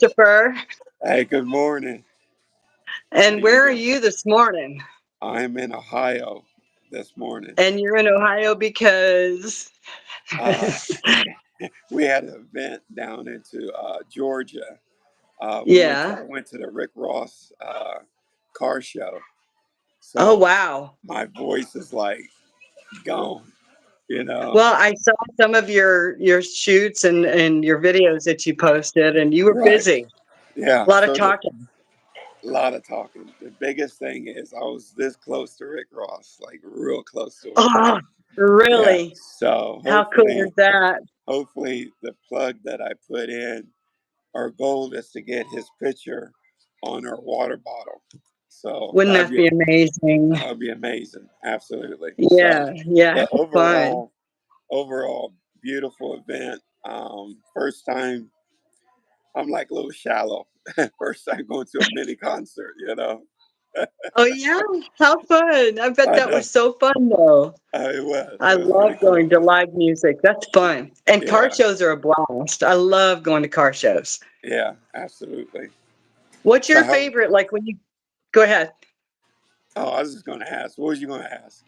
Christopher. Hey, good morning. How And you where are doing? you this morning? I'm in Ohio this morning. And you're in Ohio because Uh, we had an event down into Georgia. yeah. I went to the Rick Ross car show, Oh so wow. my voice is like gone. You know, Well, I saw some of your shoots and your videos that you posted, and you were right? busy. Yeah. A lot of So the talking. lot of talking. The biggest thing is I was this close to Rick Ross, like real close to him. Oh, Yeah. really? So How cool is that? hopefully the plug that I put in, our goal is to get his picture on our water bottle. So Wouldn't that be amazing? that would be amazing. Absolutely. So, Yeah, yeah. but How fun. overall, beautiful event. First time, I'm like a little shallow. First time going to a mini concert. Oh yeah, how fun. I bet I that know. was so fun though. It was. I It was love pretty going cool. to live music. That's fun. And car Yeah. shows are a blast. I love going to car shows. Yeah. Absolutely. What's So your how? favorite? Like when you go ahead. Oh, I was just going to ask. What was you going to ask?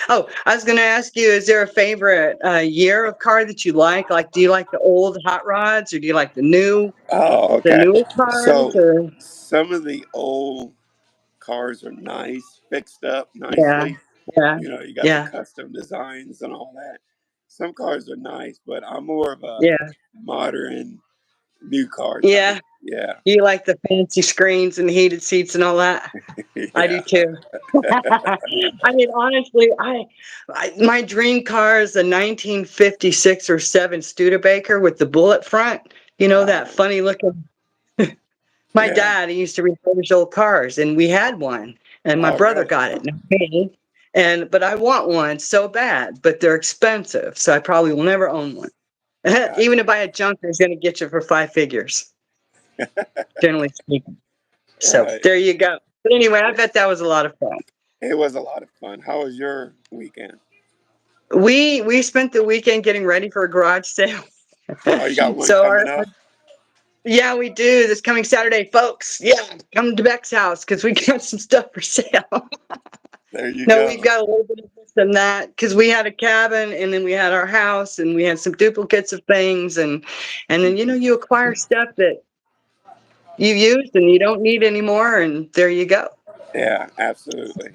Oh, I was going to ask you, is there a favorite year of car that you like? Like, do you like the old hot rods or do you like Oh, the okay. newer cars? So Or some of the old cars are nice, fixed up yeah, nicely. yeah, You got the yeah, custom designs and all that. Some cars are nice, but I'm more of a yeah, modern new car type. yeah. Yeah. You like the fancy screens and heated seats and all that? I do Yeah. too. I mean, honestly, my dream car is a 1956 or 7 Studebaker with the bullet front. You know, that Um, funny looking. My yeah. dad, he used to refurbish old cars, and we had one, and my Oh, brother really? got it, not me. But I want one so bad, but they're expensive, so I probably will never own one. Even Gotcha. to buy a junker is going to get you for 5 figures, generally speaking. So Right. there you go. But anyway, I bet that was a lot of fun. It was a lot of fun. How was your weekend? We spent the weekend getting ready for a garage sale. Oh, you got one So coming up? yeah, we do this coming Saturday, folks. Yeah, come to Beck's house because we got some stuff for sale. There you No, we've go. got a little bit of this and that because we had a cabin and then we had our house and we had some duplicates of things and then Mhm. you acquire stuff that you used and you don't need anymore and there you go. Yeah, absolutely.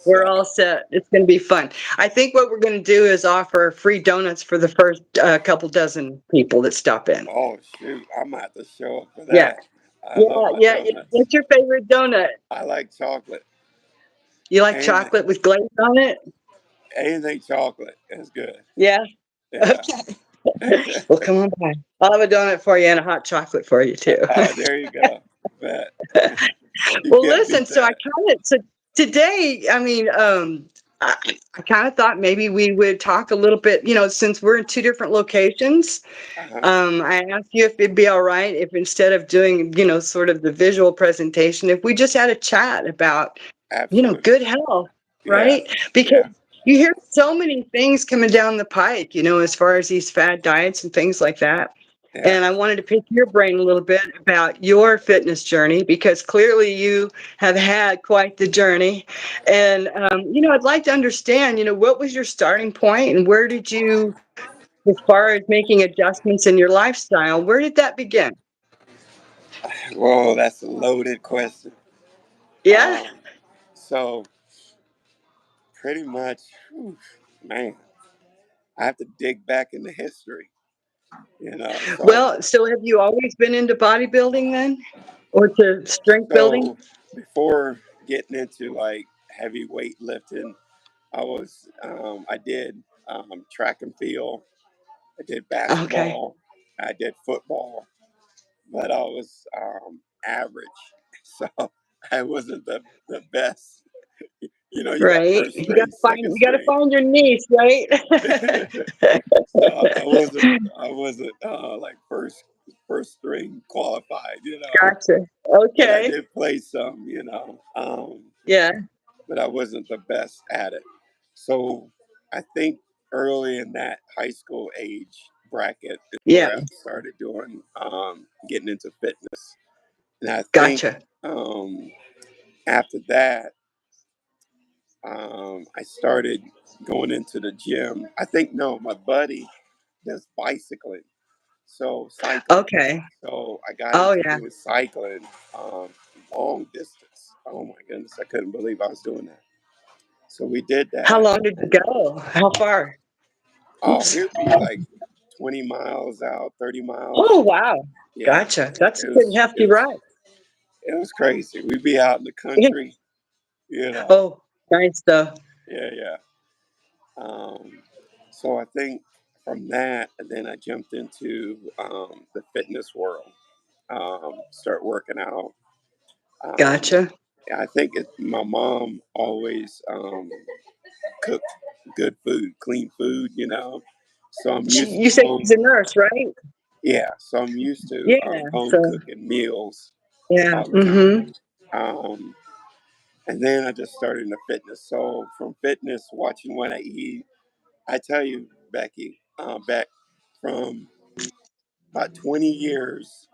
We're So, all set. It's going to be fun. I think what we're going to do is offer free donuts for the first couple dozen people that stop in. oh shoot, I'm gonna have to show up for Yeah, that. I love yeah, my yeah. donuts. What's your favorite donut? I like chocolate. You like Anything, chocolate with glaze on it? anything chocolate is good. Yeah. Yeah. Okay. Well, come on by. I'll have a donut for you and a hot chocolate for you too. There you go. Bet. You Well, can't listen. beat that. So today, I mean, I kind of thought maybe we would talk a little bit. Since we're in two different locations, Uh-huh. I asked you if it'd be all right if instead of doing, sort of the visual presentation, if we just had a chat about, Absolutely. good health, Yeah. right? Because Yeah. you hear so many things coming down the pike, as far as these fad diets and things like that. Yeah. And I wanted to pick your brain a little bit about your fitness journey because clearly you have had quite the journey. And, I'd like to understand, what was your starting point and where did you, as far as making adjustments in your lifestyle, where did that begin? Well, that's a loaded question. Yeah. Um, so pretty much, whew, man, I have to dig back into history. So Well, so have you always been into bodybuilding then? Or to strength building? so before getting into like heavy weightlifting, I did track and field. I did Okay. basketball. I did football, but I was average, so I wasn't the best. You got Right. first string, second You gotta string. find your niche, right? So I wasn't like first string qualified. Gotcha. But I Okay. did play some. Yeah. But I wasn't the best at it. So I think early in that high school age. bracket is Yeah. where I started doing getting into fitness, and I think Gotcha. um, after that I started going into the gym. I think no, my buddy does bicycling, so cycling. Okay. So I got Oh into yeah. doing cycling, um, long distance. Oh my goodness, I couldn't believe I was doing that. So we did How that, long did you and go? How far? oh, Oops. we'd be like 20 miles out, 30 Oh miles. wow. Yeah, Gotcha. That's a it pretty was hefty it was ride. it was crazy. We'd be out in the country, you know. Oh, nice though. Yeah, yeah. Um, so I think from that, and then I jumped into the fitness world. Start working out. Um, Gotcha. I think my mom always cooked good food, clean food, you know. So I'm used You to say home. she's a nurse, right? Yeah, so I'm used to Yeah. home So cooking meals yeah. all the time. Mm-hmm. Um, and then I just started into fitness. So from fitness, watching what I eat, I tell you, Becky, back from about 20 years,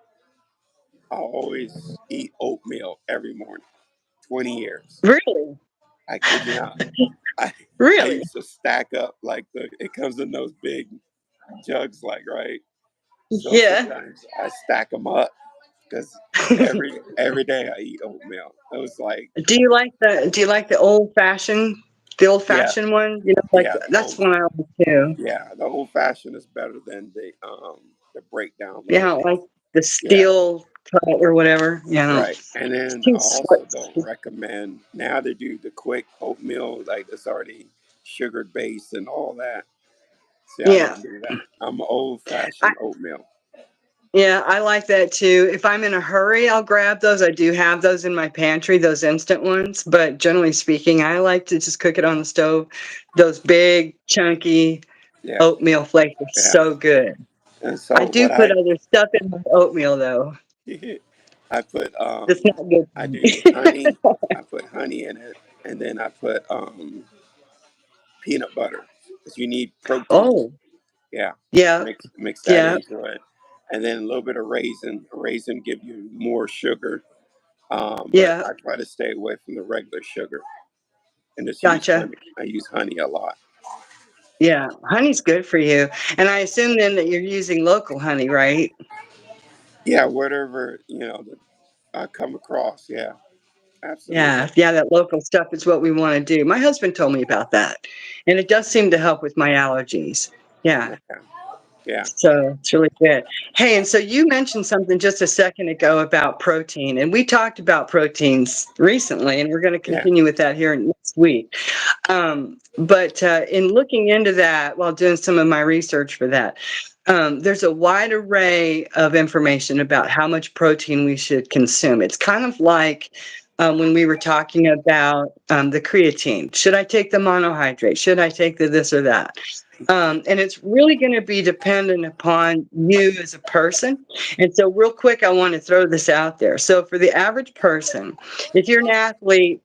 I always eat oatmeal every morning. 20 years. Really? I kid you not. I I Really? used to stack up like it comes in those big jugs, like right. So Yeah. sometimes I stack them up because every day I eat oatmeal. It was like, Do you like the old yeah, fashioned one? You know, like yeah, that's one I like too. the old fashioned is better than the breakdown Yeah, I one. don't like the Yeah, steel cut or whatever. You know, right. And it's then too I also don't sweet. recommend now they do the quick oatmeal like it's already sugared based and all that. See, I Yeah. don't do that. I'm old I, fashioned oatmeal. yeah, I like that too. If I'm in a hurry, I'll grab those. I do have those in my pantry, those instant ones. But generally speaking, I like to just cook it on the stove. Those big, chunky Yeah, oatmeal flakes are yeah. so good. And I so do what put other stuff in my oatmeal though. I put That's not good for I me. do honey. I put honey in it, and then I put peanut butter because you need protein. Oh, Yeah, yeah, mix that yeah, into it, and then a little bit of raisin. Raisin give you more sugar, but yeah. I try to stay away from the regular sugar and just use Gotcha. honey. I use honey a lot. Yeah, honey's good for you. And I assume then that you're using local honey, right? Yeah, whatever that I come across. Yeah, Yeah, absolutely. yeah, that local stuff is what we want to do. My husband told me about that, and it does seem to help with my allergies. Yeah, Okay. Yeah, so it's really good. Hey, and so you mentioned something just a second ago about protein, and we talked about proteins recently, and we're going to yeah. continue with that here next week. But in looking into that while doing some of my research for that, there's a wide array of information about how much protein we should consume. It's kind of like when we were talking about the creatine. Should I take the monohydrate? Should I take the this or that? And it's really going to be dependent upon you as a person. And so, real quick, I want to throw this out there. So, for the average person, if you're an athlete,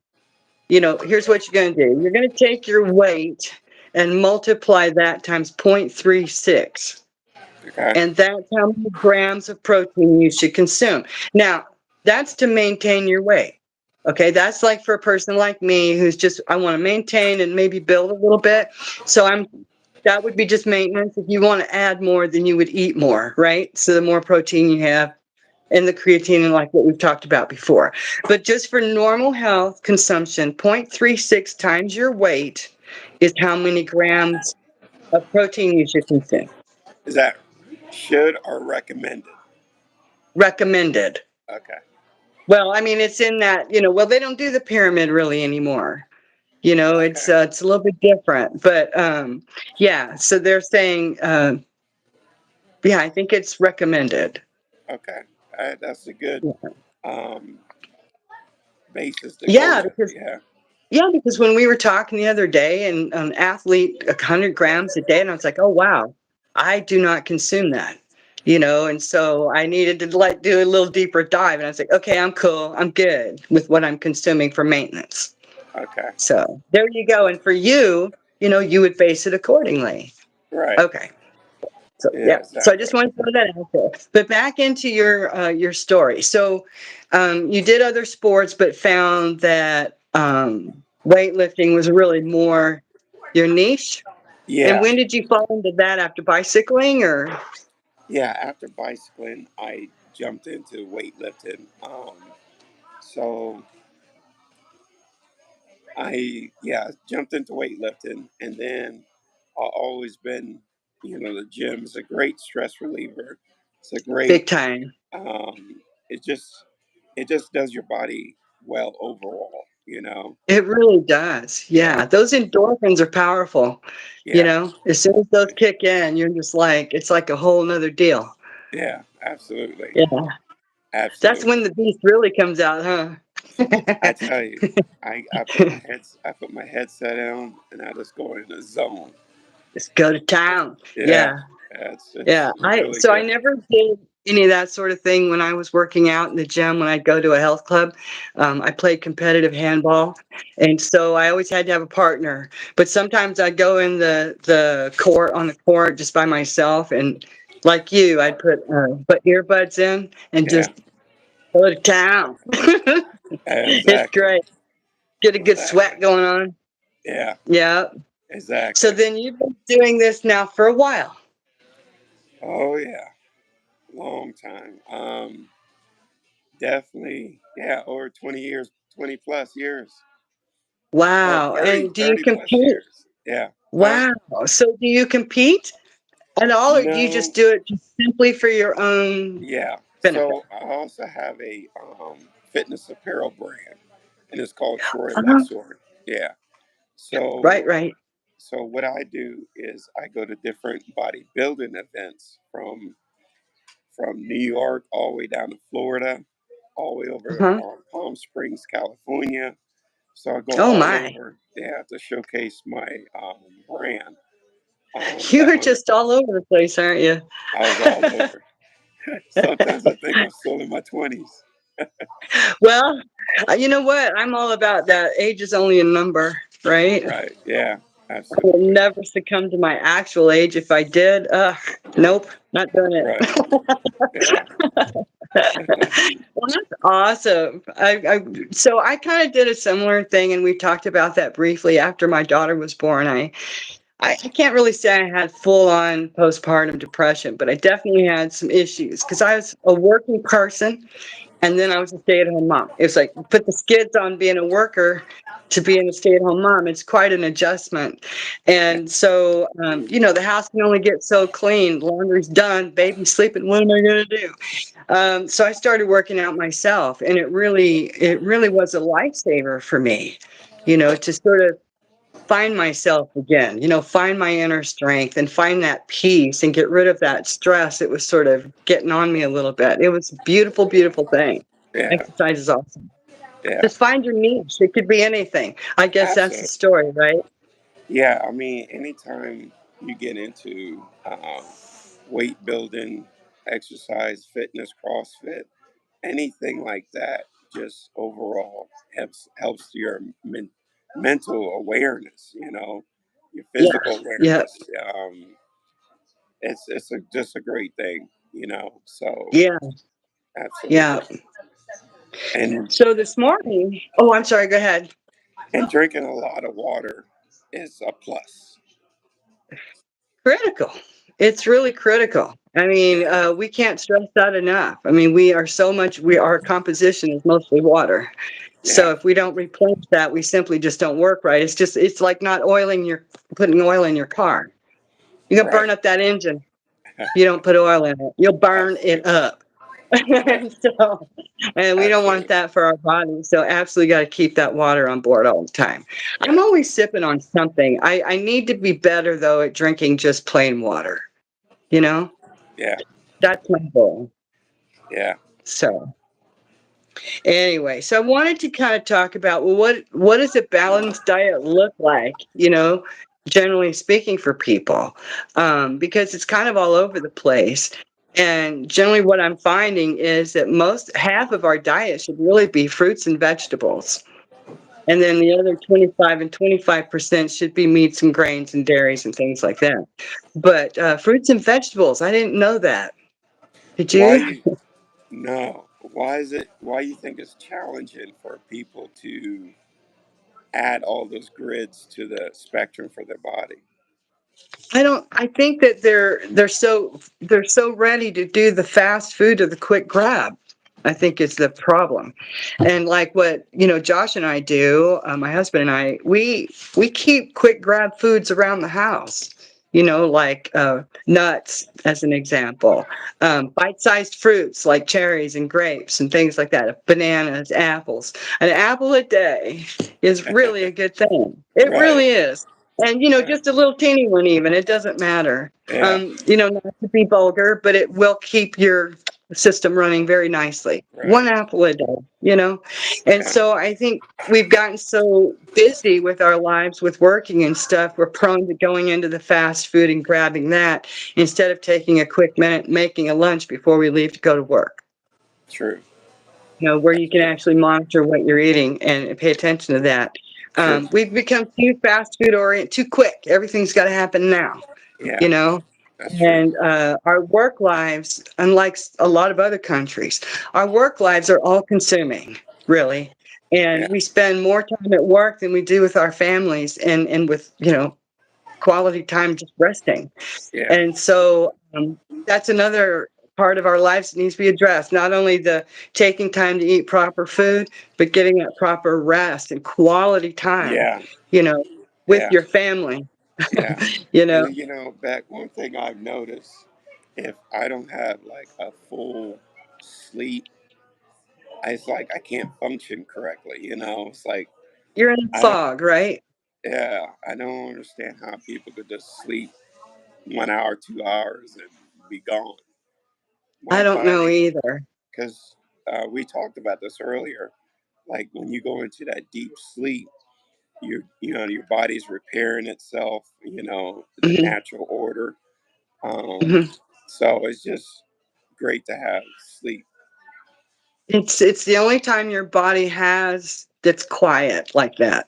here's what you're going to do. You're going to take your weight and multiply that times 0.36. Okay. And that's how many grams of protein you should consume. Now, that's to maintain your weight. Okay, that's like for a person like me who's just, I want to maintain and maybe build a little bit. So that would be just maintenance. If you want to add more, then you would eat more, right? So the more protein you have, and the creatine and like what we've talked about before. But just for normal health consumption, 0.36 times your weight is how many grams of protein you should consume. Is that should or recommended? Recommended. Okay. Well, I mean, it's in that, well, they don't do the pyramid really anymore. Okay. It's a little bit different, but yeah, so they're saying, yeah, I think it's recommended. Okay. All right, that's a good um, basis to go Yeah, with. because Yeah. Yeah, because when we were talking the other day, and an athlete 100 grams a day, and I was like, oh wow, I do not consume that, and so I needed to do a little deeper dive, and I was like, okay, I'm cool, I'm good with what I'm consuming for maintenance. Okay. So there you go, and for you, you would base it accordingly. Right. Okay, So Yeah, yeah, so I just exactly. want to throw that out there. But back into your story. So you did other sports, but found that weightlifting was really more your niche. And Yeah, when did you fall into that, after bicycling or? yeah. After bicycling, I jumped into weightlifting. So I yeah jumped into weightlifting, and then I've always been, the gym is a great stress reliever. It's a great. Big time. Um, it just does your body well overall. It really does. Yeah, Yeah. Those endorphins are powerful. yeah, As soon as those kick in, you're just like, it's like a whole nother deal. yeah. Absolutely, Yeah. That's when absolutely. the beast really comes out, huh? I tell you, I put my headset on, and I just go in the zone. Just go to town. Yeah, Yeah. it's Yeah. really I good. never did any of that sort of thing when I was working out in the gym. When I'd go to a health club, I played competitive handball, and so I always had to have a partner. But sometimes I'd go in the court on the court just by myself, and like you, I'd put earbuds in and Yeah, just go to town. It's exactly, great. Get a good exactly. sweat going on. Yeah, Yeah. So exactly. then you've been doing this now for a while. Oh yeah, long time. Definitely. Yeah, over 20 years, 20 plus years. Well, Wow. 30, And do you 30 plus compete? years. Yeah. Huh? Wow. So do you compete at all, or do you just No. do it just simply for your own Yeah. benefit? So I also have a fitness apparel brand, and it's called Troy Uh-huh. Lessor. Yeah. So Right, right. so what I do is I go to different bodybuilding events from New York all the way down to Florida, all the way over Uh-huh. Palm Springs, California. So I go Oh all my. over, yeah, to showcase my brand. You That are one, just all over the place, aren't you? I was all over. Sometimes I think I'm still in my 20s. Well, you know what? I'm all about that. Age is only a number, right? Right? Yeah, I would absolutely. never succumb to my actual age. If I did, nope, not doing it. Right. Yeah. Well, that's awesome. So I kind of did a similar thing, and we talked about that briefly after my daughter was born. I can't really say I had full on postpartum depression, but I definitely had some issues because I was a working person and then I was a stay at home mom. It was like put the skids on being a worker to being a stay at home mom. It's quite an adjustment. Yeah. And so, the house can only get so clean. Laundry's done, baby's sleeping. What am I going to do? So I started working out myself, and it really was a lifesaver for me, to sort of find myself again, find my inner strength and find that peace and get rid of that stress. It was sort of getting on me a little bit. It was a beautiful, beautiful thing. Yeah. Exercise is awesome. Yeah. Just find your niche. It could be anything. I guess that's the Absolutely. story, right? Yeah. I mean, anytime you get into weight building, exercise, fitness, CrossFit, anything like that, just overall helps your mental awareness. Your Yeah. physical Yeah. awareness. Just a great thing. So Yeah. absolutely. Yeah. And So this morning, oh, I'm sorry. Go ahead. drinking a lot of water is a plus. Critical. It's really critical. I mean, Yeah, we can't stress that enough. I mean, our composition is mostly water. So yeah, if we don't replenish that, we simply just don't work right. It's like not putting oil in your car. You can burn right. up that engine. You don't put oil in it. You'll burn it Absolutely. up. Yeah, So, and we don't want absolutely. that for our bodies. So absolutely got to keep that water on board all the time. I'm Yeah, always sipping on something. I need to be better though at drinking just plain water. You know, yeah, that's my goal. yeah, So anyway, so I wanted to kind of talk about, well, what does a balanced diet look like? Generally speaking, for people, because it's kind of all over the place. And generally, what I'm finding is that half of our diet should really be fruits and vegetables. And then the other 25 and 25% should be meats and grains and dairies and things like that. But fruits and vegetables, I didn't know that. Did Why you? you no? Why is it? Why you think it's challenging for people to add all those grids to the spectrum for their body? I think that they're so ready to do the fast food or the quick grab. I think is the problem. And like what, Josh and I do, my husband and I, we keep quick grab foods around the house. Like nuts, as an example, bite-sized fruits like cherries and grapes and things like that, bananas, apples. An apple a day is really a good thing. It Right. really is. And Right. just a little teeny one even, it doesn't matter. Yeah. Not to be vulgar, but it will keep your system running very nicely. One Right. apple a day. And Yeah. so I think we've gotten so busy with our lives with working and stuff, we're prone to going into the fast food and grabbing that instead of taking a quick minute, making a lunch before we leave to go to work. True. Where That's you can true. actually monitor what you're eating and pay attention to that. True. We've become too fast food oriented, too quick. Everything's got to happen now, Yeah. you know. That's true. And our work lives, unlike a lot of other countries, our work lives are all consuming, really. And Yeah. we spend more time at work than we do with our families and with, quality time just resting. Yeah. And so that's another part of our lives that needs to be addressed. Not only the taking time to eat proper food, but getting that proper rest and quality time, Yeah. you know, with Yeah. your family, Yeah. you know. And back one thing I've noticed, if I don't have like a full sleep, it's like I can't function correctly. It's like You're in a I don't. fog, right? Yeah, I don't understand how people could just sleep 1 hour, 2 hours, and be gone. My I don't know body, either. because we talked about this earlier. Like when you go into that deep sleep, your body's repairing itself. The Mhm, natural order. Um, mhm. so it's just great to have sleep. It's the only time your body has that's quiet like that,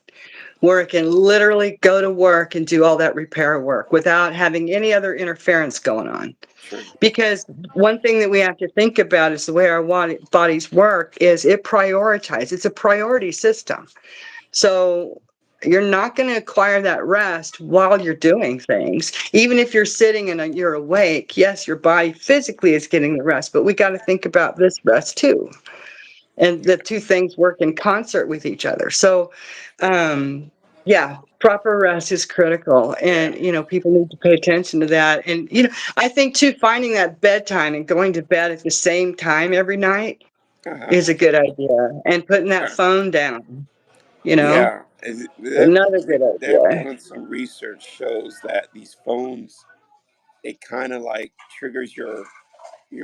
where it can literally go to work and do all that repair work without having any other interference going on. True. Because one thing that we have to think about is the way our bodies work is it prioritizes. It's a priority system. So you're not going to acquire that rest while you're doing things. Even if you're sitting and you're awake, yes, your body physically is getting the rest, but we got to think about this rest too. And the two things work in concert with each other. So, um, yeah, proper rest is critical, Yeah. and people need to pay attention to that. And I think too, finding that bedtime and going to bed at the same time every night Uh-huh. is a good idea, and putting that Okay. phone down, you know, Yeah. another good They've idea. done some research shows that these phones, it kind of like triggers your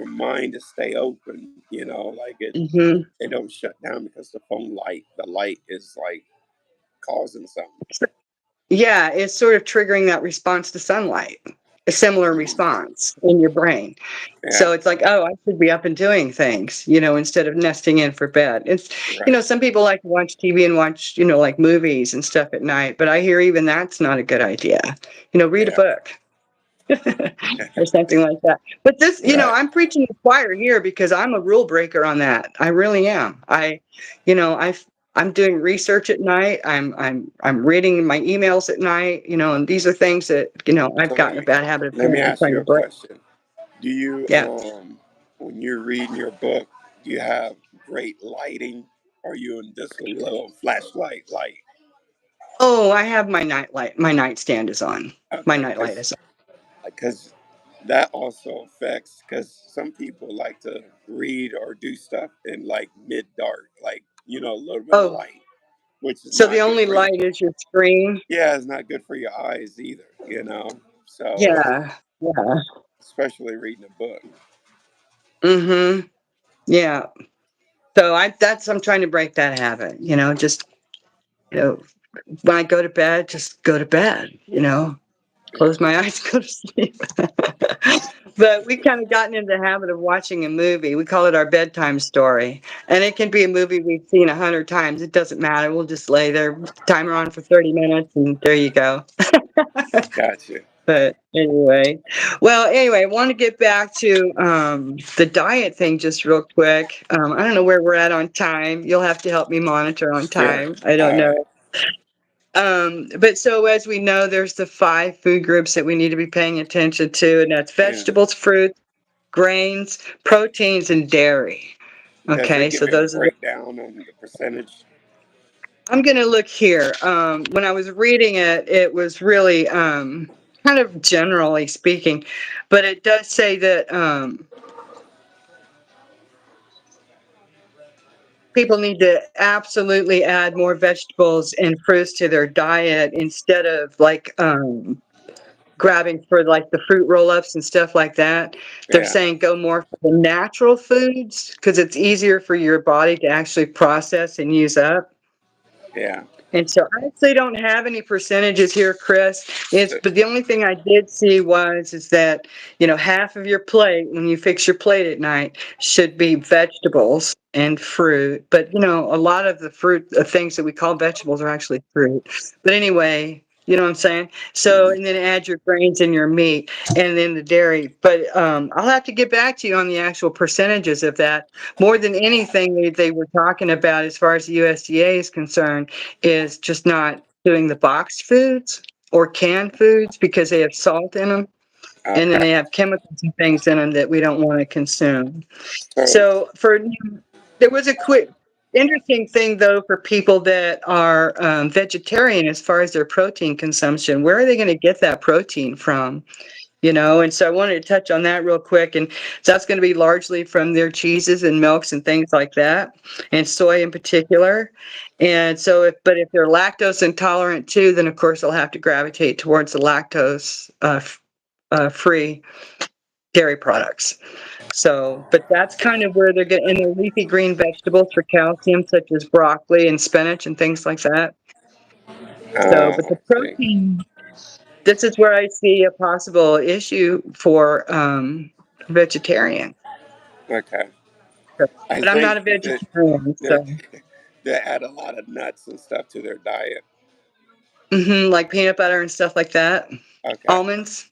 mind to stay open. Like Hmm. it don't shut down because the light is like causing something. Yeah, it's sort of triggering that response to sunlight, a similar response in your brain. Yeah. So it's like, oh, I should be up and doing things, instead of nesting in for bed. Right. Some people like to watch TV and watch, like movies and stuff at night, but I hear even that's not a good idea. Read a Yeah. book or something like that. But this, Right. I'm preaching to the choir here because I'm a rule breaker on that. I really am. I'm doing research at night. I'm reading my emails at night, and these are things that, I've So gotten a bad habit of let doing. me I'm ask trying you to a break. question. Do you Yeah. when you're reading your book, do you have great lighting? Or are you in just a little flashlight light? Oh, I have my nightlight. My nightstand is on. My Okay, nightlight is because that also affects because some people like to read or do stuff in like mid dark, like a little bit on. of Oh, light, which is so the not good only for you. light is your screen? Yeah, it's not good for your eyes either. So Yeah. Yeah. especially reading a book. Mm-hmm. Yeah. So I'm trying to break that habit, just, you know, when I go to bed, just go to bed. close my eyes, go to sleep. But we kind of gotten in the habit of watching a movie. We call it our bedtime story. And it can be a movie we've seen 100 times. It doesn't matter. We'll just lay there, timer on for 30 minutes, and there you go. Gotcha. But anyway, I want to get back to the diet thing just real quick. I don't know where we're at on time. You'll have to help me monitor on Sure. time. I don't All right. know. But so as we know, there's the 5 food groups that we need to be paying attention to, and that's And vegetables, fruits, grains, proteins, and dairy. does it Okay, so give it a those are the, breakdown on the percentage? I'm going to look here. When I was reading it, it was really kind of generally speaking, but it does say that people need to absolutely add more vegetables and fruits to their diet instead of like grabbing for like the fruit roll-ups and stuff like that. They're Yeah. saying go more for the natural foods because it's easier for your body to actually process and use up. Yeah. And so I actually don't have any percentages here, Chris. So, But the only thing I did see is that, half of your plate when you fix your plate at night should be vegetables and fruit. But, a lot of the fruit things that we call vegetables are actually fruit. But anyway, you know what I'm saying? So, mhm. and then add your grains and your meat and then the dairy. But I'll have to get back to you on the actual percentages of that. More than anything, they were talking about as far as the USDA is concerned is just not doing the boxed foods or canned foods because they have salt in them and then Okay. they have chemicals and things in them that we don't want to consume. So, So there was a quick interesting thing though for people that are vegetarian as far as their protein consumption. Where are they going to get that protein from? And so I wanted to touch on that real quick. And so that's going to be largely from their cheeses and milks and things like that, and soy in particular. And so but if they're lactose intolerant too, then of course they'll have to gravitate towards the lactose free dairy products. So, but that's kind of where they're getting in their leafy green vegetables for calcium, such as broccoli and spinach and things like that. So, but the I see. protein, this is where I see a possible issue for vegetarian. Okay. I But I'm not think a that vegetarian, they so they add a lot of nuts and stuff to their diet. like peanut butter and stuff like that. Okay. Almonds.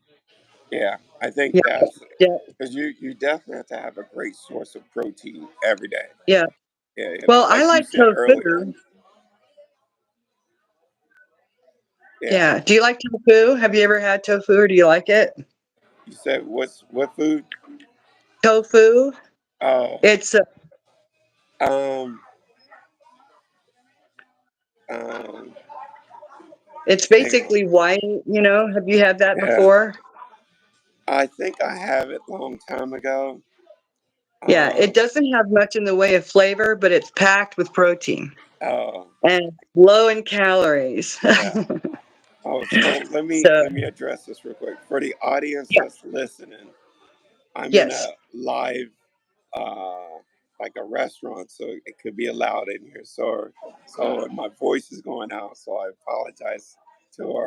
Yeah. I think Yeah, that's yeah, because you definitely have to have a great source of protein every day. yeah. Yeah. Well, I Like you like said earlier. tofu. Yeah. Yeah. Do you like tofu? Have you ever had tofu, or do you like it? You said what food? Tofu. Oh, It's um, um, it's hang on. basically white. Have you had that Yeah, before? I think I have it long time ago. Yeah. It Um, doesn't have much in the way of flavor, but it's packed with protein oh, and low in calories. yeah. Oh, so So let me address this real quick for the audience yeah. that's listening. I'm in a Yes. live, like a restaurant, so it could be loud in here. So my voice is going out. So I apologize to our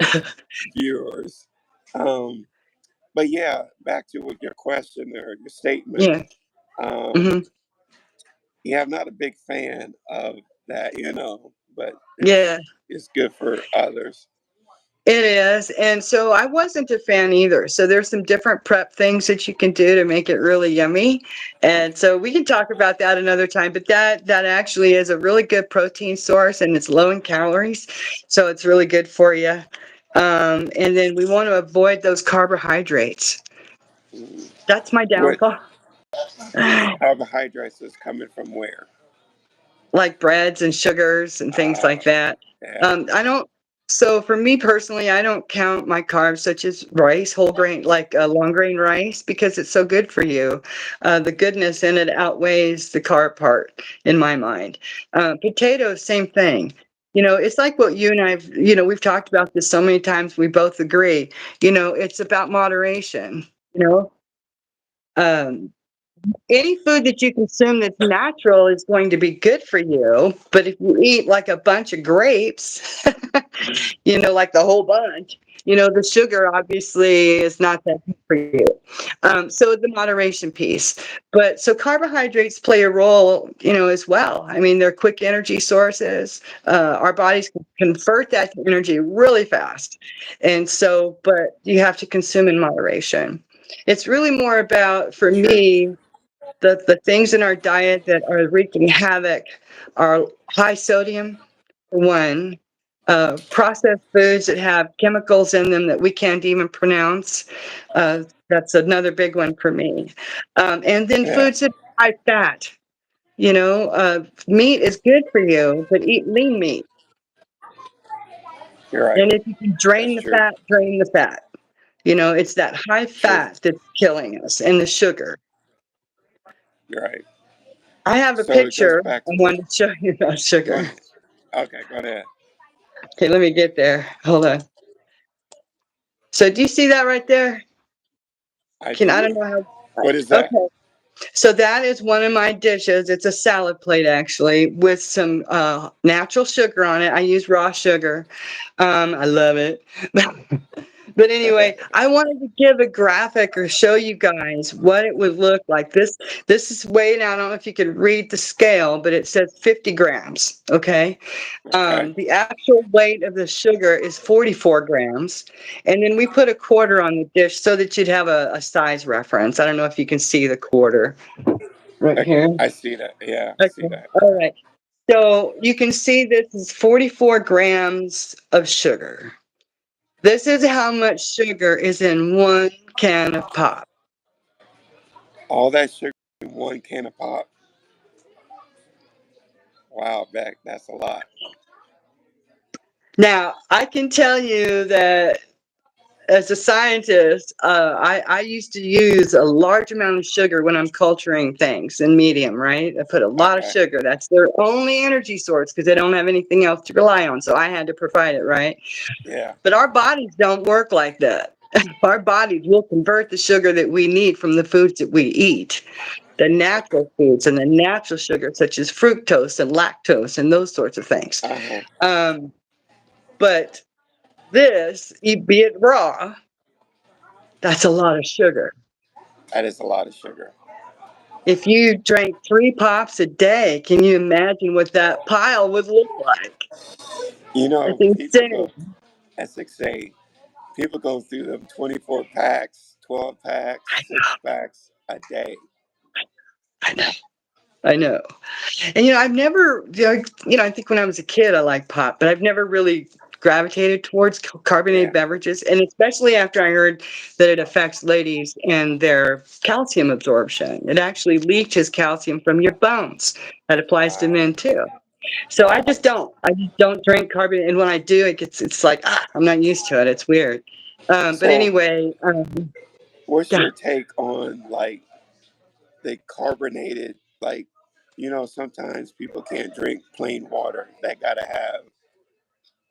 viewers. Um, but yeah, back to what your question or your statement. Yeah. Um, Hmm. yeah, I'm not a big fan of that, but Yeah. it's good for others. It is. And so I wasn't a fan either. So there's some different prep things that you can do to make it really yummy. And so we can talk about that another time, but that actually is a really good protein source and it's low in calories. So it's really good for you. And then we want to avoid those carbohydrates. Mm. That's my What downfall. carbohydrates is coming from where? Like breads and sugars and things Uh, like that. yeah. I don't. So for me personally, I don't count my carbs such as rice, whole grain, like long grain rice, because it's so good for you. The goodness in it outweighs the carb part in my mind. Potatoes, same thing. It's like what you and we've talked about this so many times. We both agree. It's about moderation. You know, um, any food that you consume that's natural is going to be good for you. But if you eat like a bunch of grapes, like the whole bunch, The sugar obviously is not that good for you. So the moderation piece. But so carbohydrates play a role, as well. I mean, they're quick energy sources. Our bodies can convert that to energy really fast. And so, but you have to consume in moderation. It's really more about, for Sure. me, the things in our diet that are wreaking havoc are high sodium, one, processed foods that have chemicals in them that we can't even pronounce. That's another big one for me. And then Yeah, foods that are high fat. Meat is good for you, but eat lean meat. you're right. And if you can That's drain the true. fat, drain the fat. It's that high True. fat that's killing us, and the sugar. You're right. I have a So it goes picture back I to the. wanted to show you about Go sugar. ahead. Okay, go ahead. Okay, let me get there. Hold on. So do you see that right there? I I don't do. know What is how. that? Okay. So that is one of my dishes. It's a salad plate actually with some natural sugar on it. I use raw sugar. I love it. But anyway, I wanted to give a graphic or show you guys what it would look like. This is weighed. I don't know if you can read the scale, but it says 50 grams. Okay. Okay. The actual weight of the sugar is 44 grams. And then we put a quarter on the dish so that you'd have a size reference. I don't know if you can see the quarter right Okay. here. I see that. Yeah, I see Okay. that. All right. So you can see this is 44 grams of sugar. This is how much sugar is in one can of pop. All that sugar in one can of pop. Wow, Beck, that's a lot. Now, I can tell you that as a scientist, I used to use a large amount of sugar when I'm culturing things in medium, right? I put a lot of Okay. sugar. That's their only energy source because they don't have anything else to rely on. So I had to provide it, right? Yeah. But our bodies don't work like that. Our bodies will convert the sugar that we need from the foods that we eat, the natural foods and the natural sugars, such as fructose and lactose and those sorts of things. Uh huh. Um, but this, be it raw, that's a lot of sugar. That is a lot of sugar. If you drank 3 pops a day, can you imagine what that pile would look like? You It's know, people insane. go, as they say, people go through them 24 packs, 12 packs, 6 packs a day. I know. I know. And I've never, I think when I was a kid, I liked pop, but I've never really gravitated towards carbonated Yeah. beverages. And especially after I heard that it affects ladies and their calcium absorption. It actually leaches calcium from your bones. That applies to Wow. men too. So I Wow. just don't. I just don't drink carbonated. And when I do, it's like, I'm not used to it. It's weird. But So, anyway, what's yeah. your take on like the carbonated, like, sometimes people can't drink plain water. They gotta have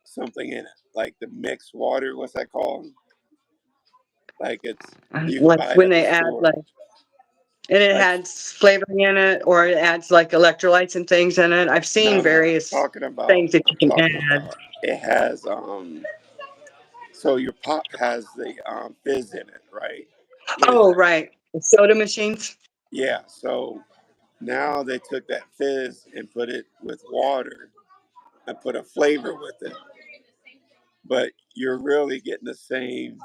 something in it, like the mixed water. What's that called? Like you can Like buy it when at the they add store. like, and it Like, adds flavoring in it, or it adds like electrolytes and things in it. I've seen no, no. various things that you I'm can talking add. about. It has So your pop has the fizz in it, right? What is Oh, that? right. The soda machines. Yeah. So now they took that fizz and put it with water and put a flavor with it, but you're really getting the same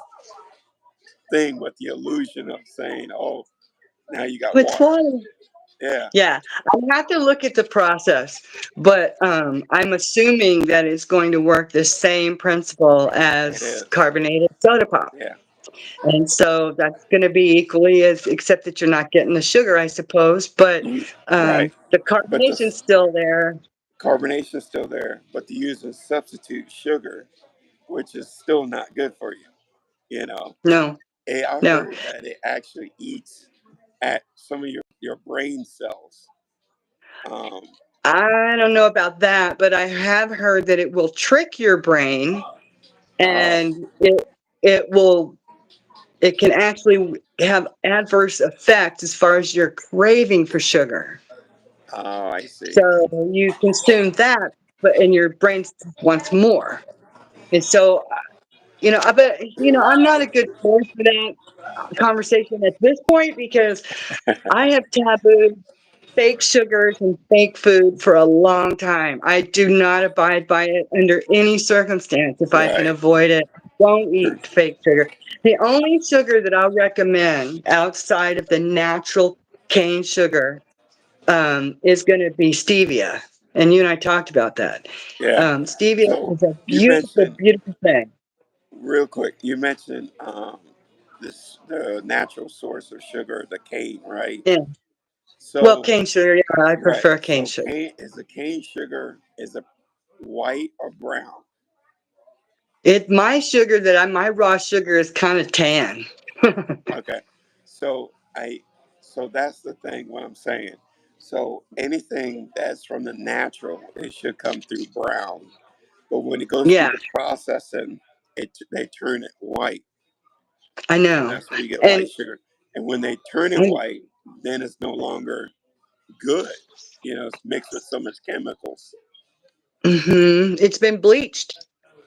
thing with the illusion of saying, "Oh, now you got With water." water. Yeah, Yeah, I have to look at the process, but I'm assuming that it's going to work the same principle it as is. carbonated soda pop. Yeah. And so that's going to be equally as, except that you're not getting the sugar, I suppose, but You right, the but the carbonation's still there. carbonation is still there, but to use a substitute sugar, which is still not good for you. You know, No, I've no. heard that it actually eats at some of your brain cells. Um, I don't know about that, but I have heard that it will trick your brain uh, and it can actually have adverse effects as far as your craving for sugar. oh, I see. So you consume that, but and your brain wants more. And so I bet, I'm not a good source for that conversation at this point because I have tabooed fake sugars and fake food for a long time. I do not abide by it under any circumstance if I can Right. avoid it. Don't True. eat fake sugar. The only sugar that I'll recommend outside of the natural cane sugar is going to be stevia. And you and I talked about that. Yeah. Stevia So is a you beautiful, mentioned beautiful thing. real quick. You mentioned this the natural source of sugar, the cane, right? Yeah. Well, So cane sugar, yeah, I right. prefer cane So sugar. cane sugar is a white or brown? My raw sugar is kind of tan. Okay. So I so that's the thing what I'm saying. So anything that's from the natural, it should come through brown. But when it goes through Yeah, the processing, they turn it white, I and know. that's where you get white And, sugar. And when they turn it and white, then it's no longer good. You know, it's mixed with so much chemicals. it's been bleached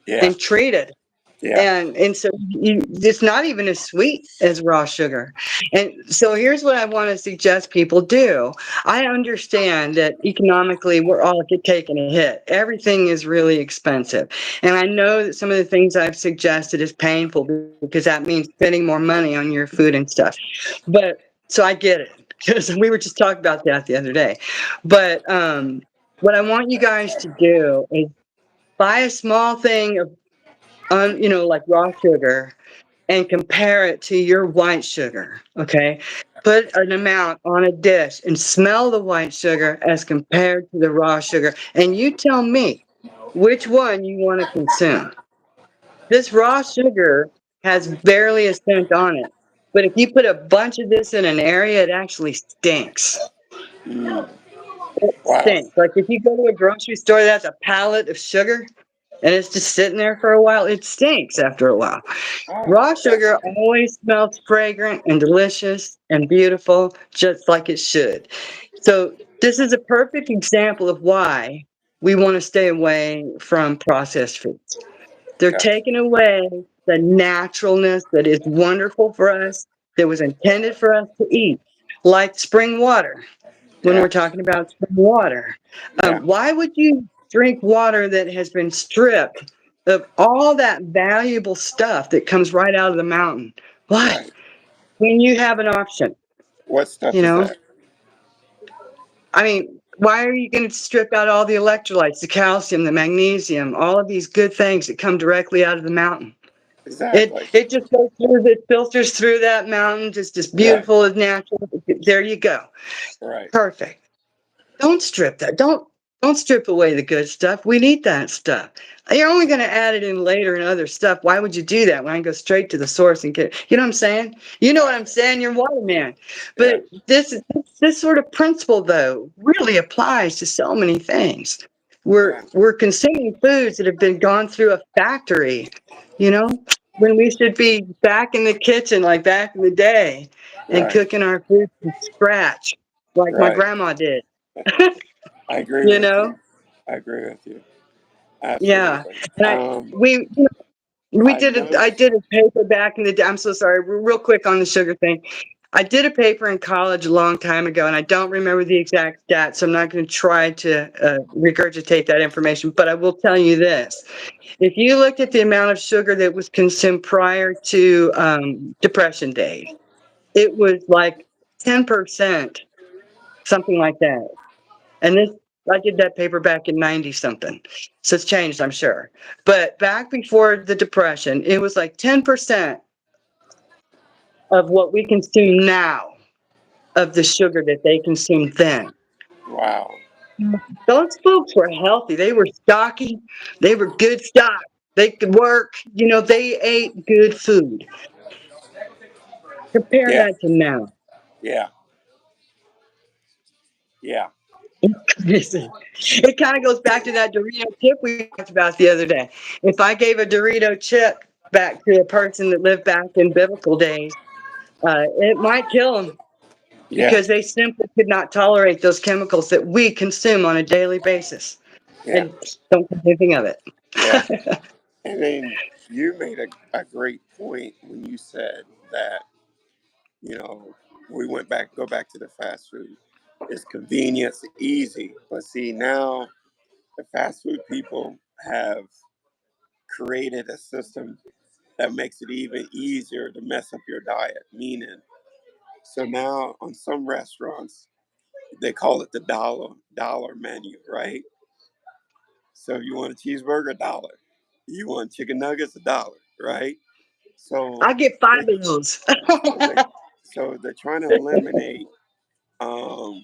Yeah, and treated. yeah, And so it's not even as sweet as raw sugar. And so here's what I want to suggest people do. I understand that economically we're all taking a hit. Everything is really expensive. And I know that some of the things I've suggested is painful because that means spending more money on your food and stuff. But so I get it because we were just talking about that the other day. But what I want you guys to do is buy a small thing of like raw sugar and compare it to your white sugar. Okay. Put an amount on a dish and smell the white sugar as compared to the raw sugar. And you tell me which one you want to consume. This raw sugar has barely a scent on it. But if you put a bunch of this in an area, it actually stinks. mm, It wow, stinks. Like if you go to a grocery store that has a pallet of sugar and it's just sitting there for a while, it stinks after a while. oh, Raw sugar fascinating. always smells fragrant and delicious and beautiful, just like it should. So, this is a perfect example of why we want to stay away from processed foods. They're Gotcha. taking away the naturalness that is wonderful for us, that was intended for us to eat, like spring water when Yeah, we're talking about spring water. yeah, Why would you drink water that has been stripped of all that valuable stuff that comes right out of the mountain? Why? right. When you have an option, What you stuff is know? that? I mean, why are you going to strip out all the electrolytes, the calcium, the magnesium, all of these good things that come directly out of the mountain? It Exactly. it just goes through, it filters through that mountain, just as Right, beautiful as natural. There you go. right, Perfect. Don't strip that. Don't strip away the good stuff. We need that stuff. You're only going to add it in later and other stuff. Why would you do that when I can go straight to the source and get it? You know what I'm saying? You know what I'm exactly. saying? You're waterman. Yeah, But this sort of principle though really applies to so many things. yeah, We're consuming foods that have been gone through a factory, you know, when we should be back in the kitchen like back in the day and right, cooking our food from scratch like my right. grandma did. I agree You with know? you. I agree with you. Yeah. Absolutely. And we we I've did a I noticed. did a paper back in the day. I'm so sorry, real quick on the sugar thing. I did a paper in college a long time ago, and I don't remember the exact stats, so I'm not going to try to regurgitate that information. But I will tell you this: if you looked at the amount of sugar that was consumed prior to Depression days, it was like 10%, something like that. And this, I did that paper back in 90 something. So it's changed, I'm sure. But back before the Depression, it was like 10% of what we consume now of the sugar that they consumed then. Wow. Those folks were healthy. They were stocky. They were good stock. They could work. They ate good food. Compare Yeah, that to now. yeah, yeah, It kind of goes back to that Dorito chip we talked about the other day. If I gave a Dorito chip back to a person that lived back in biblical days, it might kill them yeah, because they simply could not tolerate those chemicals that we consume on a daily basis yeah, and don't think anything of yeah. it. I mean, you made a great point when you said that, you know, we go back to the fast food. It's convenience, easy. But see, now the fast food people have created a system that makes it even easier to mess up your diet. Meaning, so now on some restaurants, they call it the dollar menu, right? So if you want a cheeseburger, $1. You want chicken nuggets, $1, right? So I get 5 they of those. so they so they're trying to eliminate um,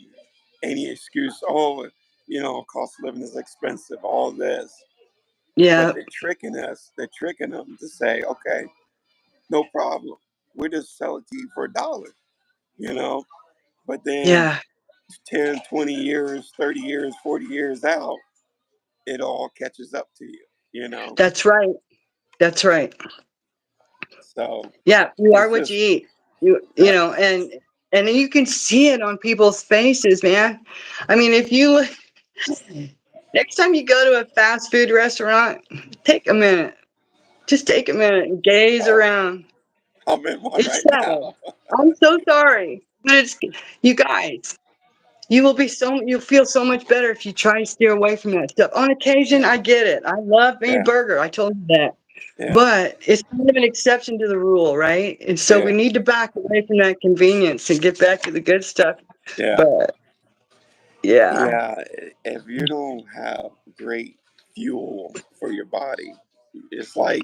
any excuse. Oh, cost of living is expensive. All this, but Yeah, they're tricking us. They're tricking them to say, okay, no problem. We just sell it to you for $1. You know, but then yeah, 10, 20 years, 30 years, 40 years out, it all catches up to you. You know, that's right. That's right. so Yeah, you are it's what you just eat. You uh, know, and you can see it on people's faces, man. I mean, if you next time you go to a fast food restaurant, take a minute. Just take a minute and gaze oh, around. I'm in one It's right sad. now. I'm so sorry, but it's you guys. You'll feel so much better if you try to steer away from that stuff. On occasion, I Yeah, get it. I love me a yeah, burger. I told you that. yeah, But it's kind of an exception to the rule, right? And so we yeah, need to back away from that convenience and get back to the good stuff. yeah, But yeah, yeah. If you don't have great fuel for your body, it's like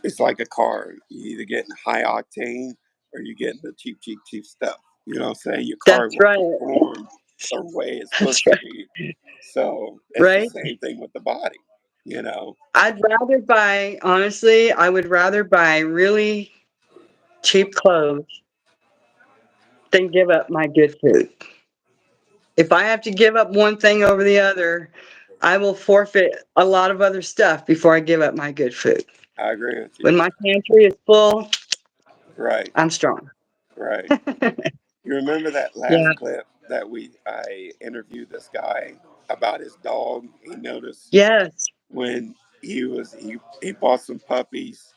it's like a car. You either getting high octane or you getting the cheap stuff. You know what I'm saying? Your car that's won't right. perform the way it's That's supposed to right. be. So it's the Right? same thing with the body. You know, Honestly, I would rather buy really cheap clothes than give up my good food. If I have to give up one thing over the other, I will forfeit a lot of other stuff before I give up my good food. I agree with you. When my pantry is full, Right, I'm strong. right. You remember that last Yeah. clip that I interviewed this guy about his dog. He noticed Yes. when he bought some puppies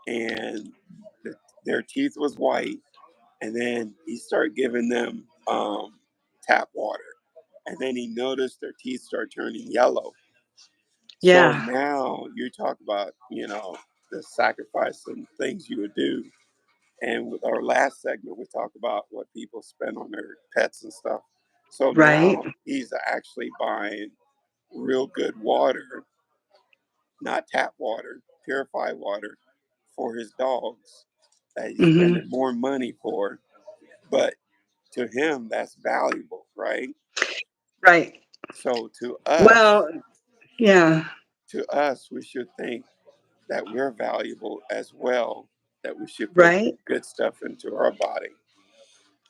and the, their teeth was white, and then he started giving them tap water, and then he noticed their teeth start turning yellow. So Yeah. now you talk about the sacrifice and things you would do. And with our last segment, we talked about what people spend on their pets and stuff. So Right. now he's actually buying real good water, not tap water, purified water for his dogs that he's Hmm. spending more money for. But to him, that's valuable, right? Right. So Well, yeah. we should think that we're valuable as well, that we should put Right. good stuff into our body,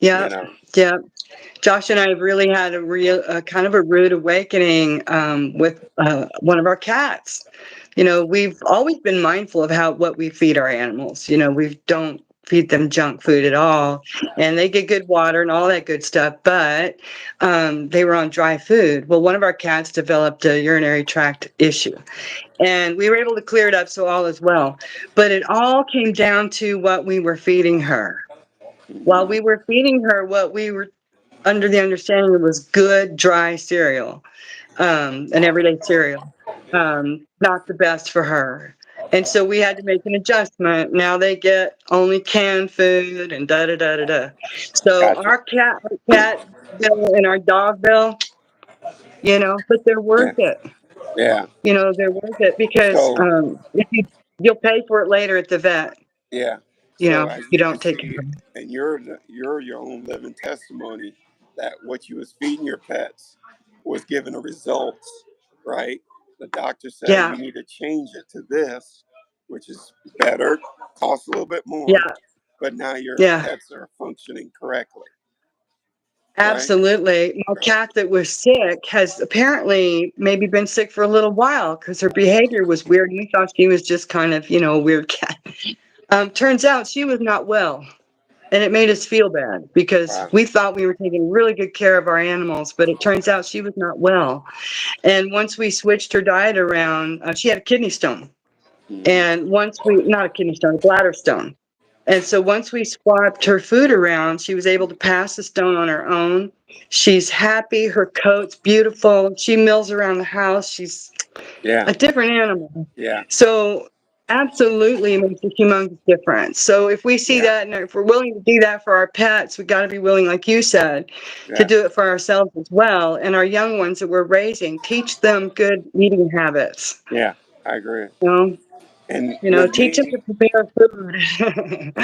you Yeah. know? Yeah. Josh and I have really had a kind of a rude awakening with one of our cats. We've always been mindful of what we feed our animals. We don't feed them junk food at all, and they get good water and all that good stuff. But they were on dry food. Well, one of our cats developed a urinary tract issue, and we were able to clear it up, so all is well. But it all came down to what we were feeding her. While Mhm. we were feeding her what we were under the understanding it was good dry cereal, an everyday cereal, not the best for her. And so we had to make an adjustment. Now they get only canned food and da da da da da. So Gotcha. our cat bill and our dog bill, but they're worth Yeah. it. Yeah. They're worth it because So if you'll pay for it later at the vet. yeah. You So know, as you you can don't take care see, of them. and you're your own living testimony that what you was feeding your pets was giving a results, right? The doctor said Yeah, you need to change it to this, which is better, costs a little bit more, yeah, but now your yeah. pets are functioning correctly, right? Absolutely. My Right. cat that was sick has apparently maybe been sick for a little while because her behavior was weird. And we thought she was just kind of, a weird cat. Turns out she was not well. And it made us feel bad because Wow. we thought we were taking really good care of our animals, but it turns out she was not well. And once we switched her diet around, she had a kidney stone. Mm-hmm. And once we, not a kidney stone, a bladder stone. And so once we swapped her food around, she was able to pass the stone on her own. She's happy. Her coat's beautiful. She mills around the house. She's Yeah. a different animal. Yeah. So absolutely it makes a humongous difference. So if we see Yeah. that and if we're willing to do that for our pets, we got to be willing, like you said, to Yeah. do it for ourselves as well. And our young ones that we're raising, teach them good eating habits. Yeah. I agree. You know, And with teach them me, to prepare food.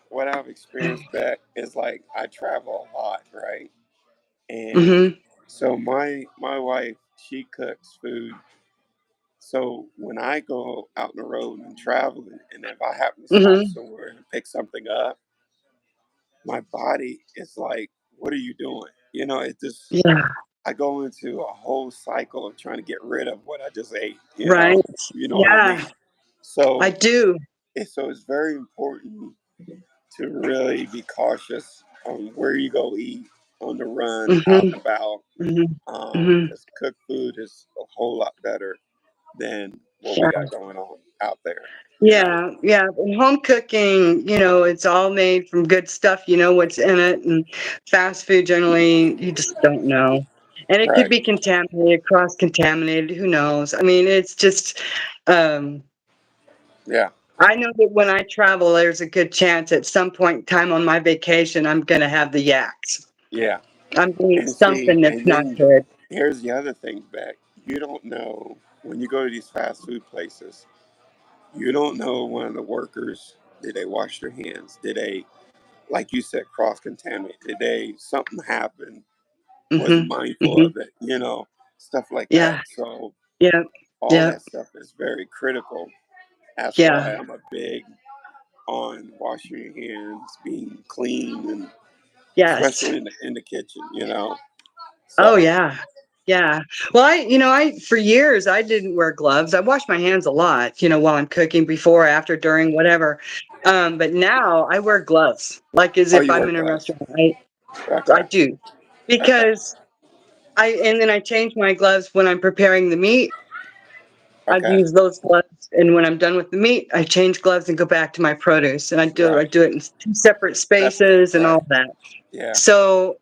what I've experienced back is like I travel a lot, right? And Mhm. so my wife, she cooks food. So when I go out on the road and travel, and if I happen to stop Mhm. somewhere and pick something up, my body is like, "What are you doing?" It just Yeah. I go into a whole cycle of trying to get rid of what I just ate. Right. You know what I Yeah. mean? I So do. it's very important to really be cautious on where you go eat on the run, out Mhm. and about, Mhm. Mhm. because cooked food is a whole lot better than what we Yeah. got going on out there. You know, Yeah, yeah. And home cooking, it's all made from good stuff. You know what's in it. And fast food, generally, you just don't know. And it could right? be contaminated, cross contaminated. Who knows? I mean, it's just, um, Yeah, I know that when I travel, there's a good chance at some point in time on my vacation, I'm going to have the yaks. yeah. I'm going to eat And see, something that's and not then good. here's the other thing, Beck. You don't know when you go to these fast food places. You don't know one of the workers. Did they wash their hands? Did they, like you said, cross contaminate? Did they something happen? Wasn't Hmm. mindful Hmm. of it, stuff like that. Yeah, So yeah, all yeah, that stuff is very critical. That's yeah. why I'm a big on washing your hands, being clean, and Yes. especially in the kitchen. Oh So, yeah. Yeah. Well, I for years I didn't wear gloves. I wash my hands a lot, while I'm cooking, before, after, during, whatever. But now I wear gloves, like as oh, if you I'm wear in a gloves? restaurant. I Okay, do. okay, Because and then I change my gloves when I'm preparing the meat. I okay. use those gloves, and when I'm done with the meat, I change gloves and go back to my produce. And I Right. do it in two separate Separate. spaces and Right. all that. Yeah. So,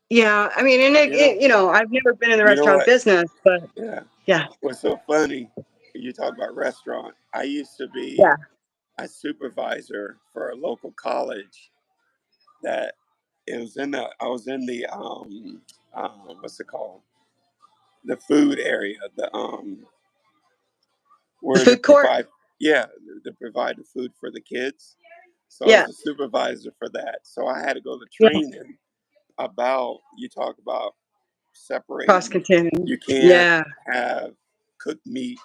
yeah, I mean, and You know. I've never been in the You know restaurant what? business, but Yeah. yeah. What's so funny? You talk about restaurant. I used to be Yeah. a supervisor for a local college that it was in the I was in the what's it called, the food area, the The where they food court? provide, yeah, they provide the food for the kids. So I Yeah. was a supervisor for that, so I had to go to Yeah. training about, you talk about Cross separating. containment. You can't Yeah. have cooked meat,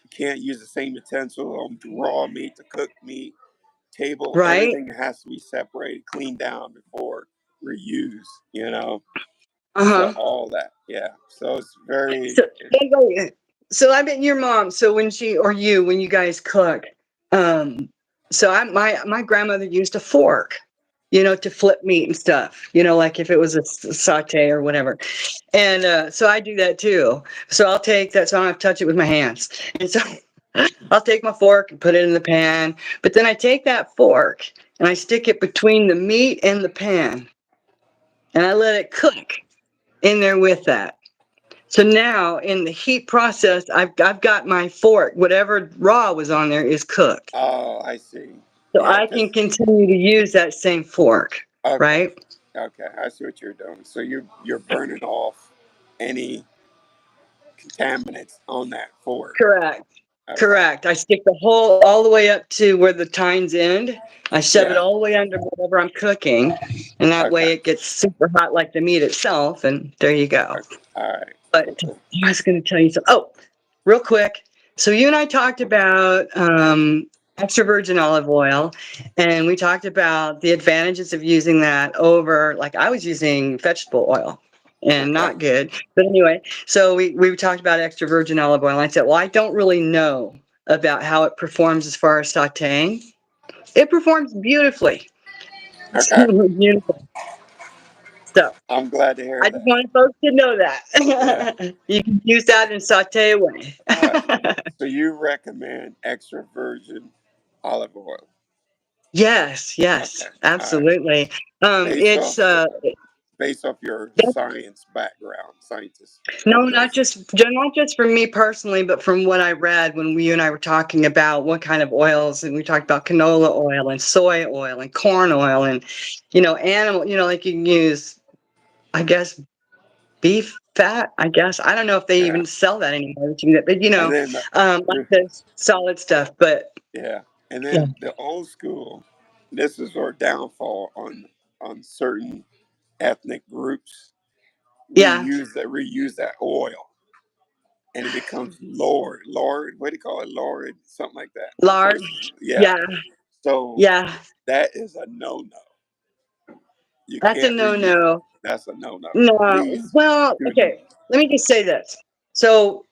you can't use the same utensil on raw meat to cooked meat. Table, Right? everything has to be separated, cleaned down before reuse. So Uh-huh. all that, yeah. So it's very, So, wait. So I bet your mom, so when when you guys cook, um, so my grandmother used a fork, to flip meat and stuff, like if it was a saute or whatever. And so I do that too. So I'll take that, so I don't have to touch it with my hands. And so I'll take my fork and put it in the pan, but then I take that fork and I stick it between the meat and the pan, and I let it cook in there with that. So now in the heat process, I've got my fork, whatever raw was on there is cooked. oh, I see. So Yeah, I can because, continue to use that same fork, okay, right? okay, I see what you're doing. So you're burning off any contaminants on that fork. Correct. Okay, Correct. I stick the whole all the way up to where the tines end. I shove it yeah, all the way under whatever I'm cooking, and that okay, way it gets super hot like the meat itself, and there you go. okay. All right, But cool, cool. I was going to tell you something. Oh, real quick. So you and I talked about extra virgin olive oil, and we talked about the advantages of using that over, like I was using vegetable oil, and Okay, not good. But anyway, so we talked about extra virgin olive oil. And I said, well, I don't really know about how it performs as far as sauteing. It performs beautifully. okay. Beautiful. So I'm glad to I hear just that. wanted folks to know Yeah. that. You can use that and saute away. All right. So you recommend extra virgin olive oil? Yes, yes, Okay. All right. absolutely. Based It's off based off your science background, scientist. no, That's not just from me personally, but from what I read when you and I were talking about what kind of oils, and we talked about canola oil and soy oil and corn oil and animal, like you can use, I guess, beef fat. I guess I don't know if they yeah. even sell that anymore, but And then like the solid stuff. But yeah, and yeah, then the old school. This is our downfall on certain ethnic groups. yeah, Reuse that oil, and it becomes Lord. What do you call it? Lord, something like that. large. Yeah. Yeah, So yeah, that is a no no. You that's a can't reuse. no-no. That's a no no. No, Please, well, student. okay. Let me just say this. So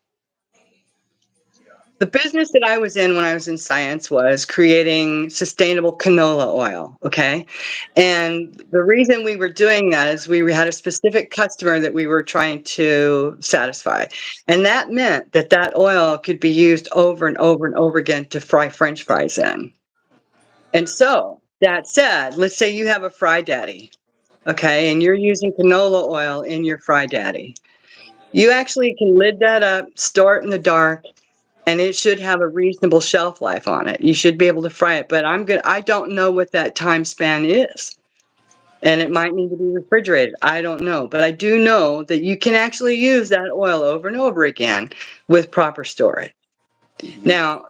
the business that I was in when I was in science was creating sustainable canola oil. Okay. And the reason we were doing that is we had a specific customer that we were trying to satisfy. And that meant that that oil could be used over and over and over again to fry French fries in. And so that said, let's say you have a fry daddy. Okay. And you're using canola oil in your fry daddy. You actually can lid that up, store it in the dark, and it should have a reasonable shelf life on it. You should be able to fry it, but I don't know what that time span is. And it might need to be refrigerated. I don't know, but I do know that you can actually use that oil over and over again with proper storage. Mhm. Now,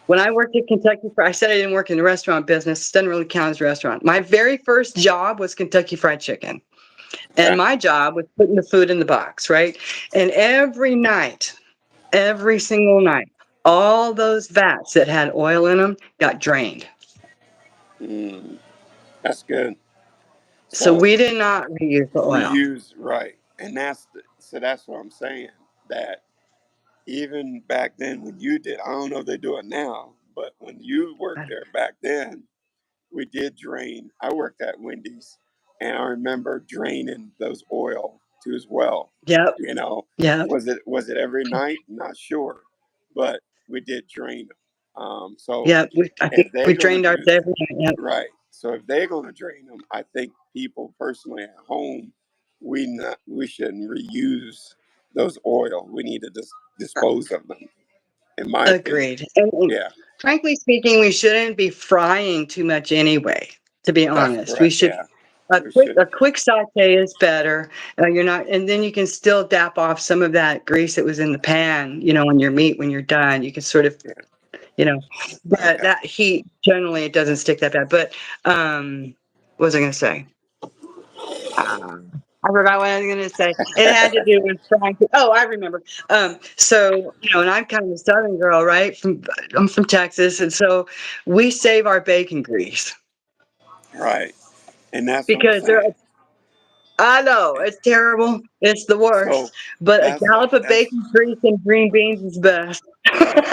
when I worked at Kentucky Fried, I said I didn't work in the restaurant business. It doesn't really count as a restaurant. My very first job was Kentucky Fried Chicken. And Okay. my job was putting the food in the box, right? And every single night, all those vats that had oil in them got drained. Mm, that's good. So So we did not reuse the oil. reuse, right? And so that's what I'm saying. That even back then when you did, I don't know if they do it now, but when you worked there back then, we did drain. I worked at Wendy's, and I remember draining those oil too as well. Yep, You know, yep, was it every night? Not sure, but we did drain them. So yep. I think if they're we gonna drained ours do every night. Yep. right, so if they're gonna drain them, I think people personally at home, we shouldn't reuse those oil. We need to dispose of them, in my opinion. Agreed. And Yeah, frankly speaking, we shouldn't be frying too much anyway, to be that's honest. We correct. should Yeah, a we quick should. a quick saute is better. You're not, and then you can still dap off some of that grease that was in the pan, on your meat when you're done. You can sort of, Yeah. but Okay. that heat generally it doesn't stick that bad. But what was I going to say? I forgot what I was going to say. It had to do with frying. Oh, I remember. So and I'm kind of a Southern girl, right? I'm from Texas, and so we save our bacon grease Right. And that's what I'm because there. saying. I know it's terrible. It's the worst. So But a that's gallop of that's bacon grease and green beans is best. yeah.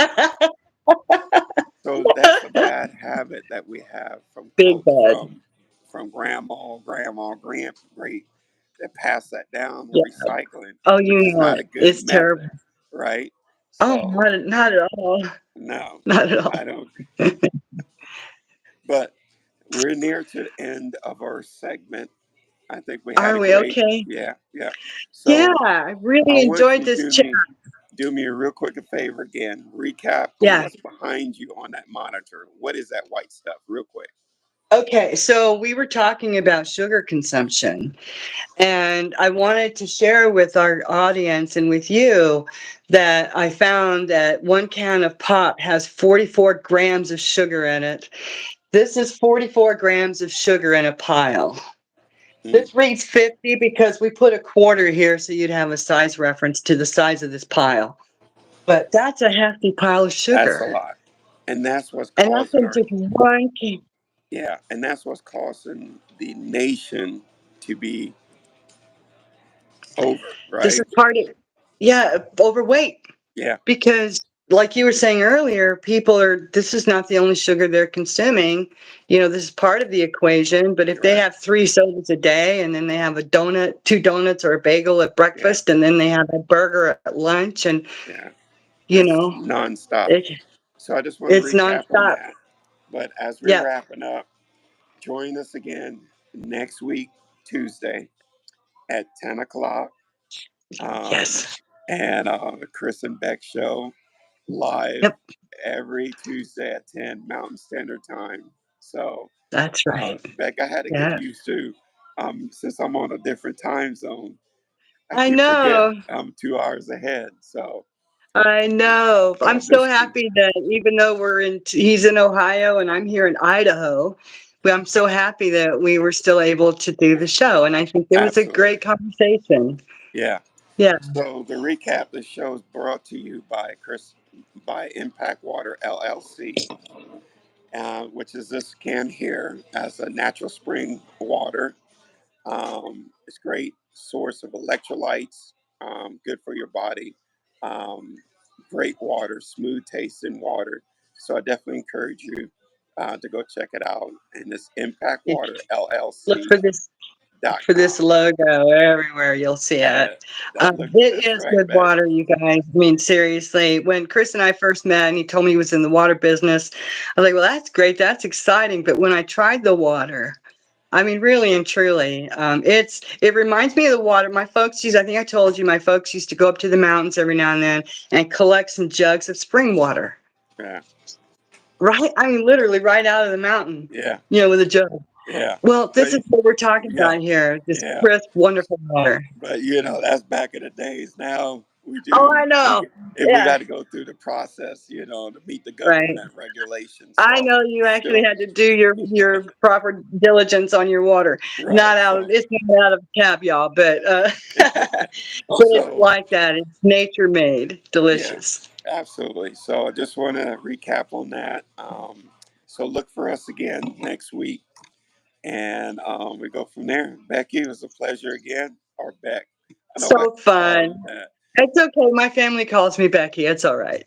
So that's a bad habit that we have Big bad. from grandma, great that pass that down and Yeah. recycling, Oh, which you is know not it. a good It's method, terrible. right? Oh, So not at all. no, Not at all. I don't. But we're near to the end of our segment. I think we had Are a we great, okay? yeah, yeah. Yeah, So I I really want enjoyed you to this chat. do me a real quick a favor again. Recap on Yeah. what's behind you on that monitor. What is that white stuff, real quick? Okay, so we were talking about sugar consumption, and I wanted to share with our audience and with you that I found that one can of pop has 44 grams of sugar in it. This is 44 grams of sugar in a pile. Mm, This reads 50 because we put a quarter here so you'd have a size reference to the size of this pile. But that's a hefty pile of that's a sugar. lot, and that's what's And that's causing in our just one can. yeah, and that's what's causing the nation to be over, This is right? part of, yeah, overweight Yeah, because like you were saying earlier, this is not the only sugar they're consuming. This is part of the equation. But if they Right. have 3 sodas a day and then they have a donut, 2 donuts or a bagel at Yeah. breakfast, and then they have a burger at lunch, and, Yeah. you It's know, nonstop. it, So I just want to it's recap on nonstop. that. But as we're Yep. wrapping up, join us again next week, Tuesday at 10 o'clock. Um, Yes. and Chris and Beck show live Yep. every Tuesday at 10 Mountain Standard Time. So, That's right. Beck, I had to get Yeah. used to, since I'm on a different time zone, I I keep forgetting know. I'm 2 hours ahead. So, I know. I'm so so this, happy that even though he's in Ohio and I'm here in Idaho, but I'm so happy that we were still able to do the show. And I think it was a absolutely. great conversation. Yeah. Yeah. So the recap, the show is brought to you by Impact Water LLC, which is this can here as a natural spring water. It's a great source of electrolytes, good for your body. Um, Great water, smooth tasting water. So I definitely encourage you to go check it out. And it's It- Look impactwaterllc.com. for this for this logo everywhere. You'll see it. It That's is right, good Beck. water, you guys. I mean, seriously, when Chris and I first met and he told me he was in the water business, I was like, well, that's great. That's exciting. But when I tried the water, I mean, really and truly, it reminds me of the water. I think I told you, my folks used to go up to the mountains every now and then and collect some jugs of spring water, Yeah, right? I mean, literally right out of the mountain, yeah, with a jug. yeah. Well, But this is what we're talking yeah, about here, this yeah. crisp, wonderful water. But that's back in the days. Now we Oh, do I know. if we Yeah, got to go through the process, to meet the right. government regulations. I So know you actually still had to do your proper diligence on your water. right. So It's not out of a tap, y'all, but but it's so like that. It's nature made, yeah, delicious. absolutely. So I just want to recap on that. So look for us again next week, and we go from there. Becky, it was a pleasure again. Or Beck, I don't like So to call fun. you that. It's okay. My family calls me Becky. It's all right.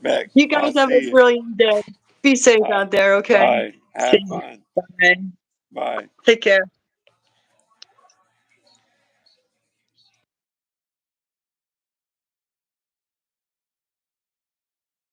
Beck, You I'll guys have see a you. brilliant day. Be safe All right. out there, okay? All right. See Have you. fun. Bye. Bye. Take care.